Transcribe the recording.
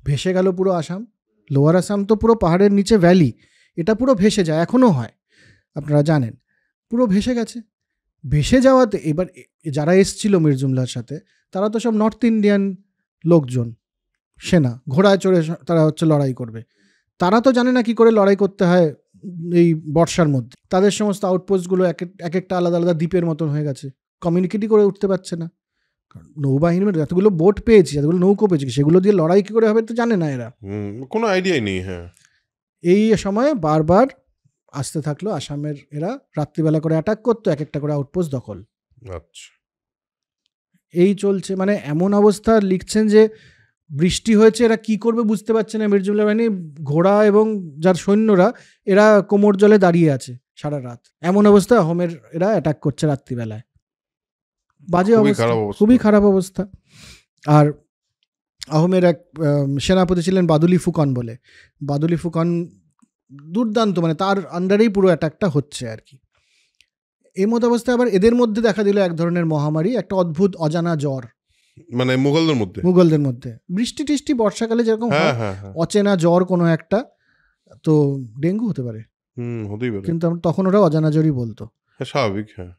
ভেসে গেল পুরো আসাম। লোয়ার আসাম তো পুরো পাহাড়ের নিচে ভ্যালি, এটা পুরো ভেসে যায়, এখনও হয়, আপনারা জানেন, পুরো ভেসে গেছে। ভেসে যাওয়াতে এবার যারা এসছিল মির্জুমলার সাথে তারা তো সব নর্থ ইন্ডিয়ান লোকজন, সেনা, ঘোড়ায় চড়ে তারা হচ্ছে লড়াই করবে। তারা তো জানে না কি করে লড়াই করতে হয় এই বর্ষার মধ্যে। তাদের সমস্ত আউটপোস্টগুলো এক একটা আলাদা আলাদা দ্বীপের মতন হয়ে গেছে, কমিউনিকেটই করে উঠতে পারছে না। নৌবাহিনীর যতগুলো বোট পেয়েছি, যতগুলো নৌকো পেয়েছি, সেগুলো দিয়ে লড়াই কি করে হবে তো জানে না এরা, কোনো আইডিয়াই নেই। হ্যাঁ, এই সময়ে বারবার আসতে থাকলো আসামের এরা, রাত্রিবেলা করে অ্যাটাক করতো, এক একটা করে আউটপোস্ট দখল। আচ্ছা, এই চলছে, মানে এমন অবস্থা লিখছেন যে বৃষ্টি হয়েছে, এরা কি করবে বুঝতে পারছে না মির্জুমলা বাহিনী, ঘোড়া এবং যার সৈন্যরা এরা কোমর জলে দাঁড়িয়ে আছে সারা রাত, এমন অবস্থা আহোমের এরা অ্যাটাক করছে রাত্রিবেলায়। বাজে অবস্থা, খুবই খারাপ অবস্থা। আর আহোমের এক সেনাপতি ছিলেন বাদুলি ফুকন বলে, বাদুলি ফুকন দুর্দান্ত, মানে তার আন্ডারেই পুরো অ্যাটাকটা হচ্ছে আর কি। এই মতো অবস্থায় আবার এদের মধ্যে দেখা দিল এক ধরনের মহামারী, একটা অদ্ভুত অজানা জ্বর, মানে মুঘলদের মধ্যে বৃষ্টি টিষ্টি বর্ষাকালে যেরকম হয়, অচেনা জ্বর কোনো একটা, তো ডেঙ্গু হতে পারে, হতেই পারে, কিন্তু তখন ওরা অজানা জ্বরই বলতো, স্বাভাবিক। হ্যাঁ,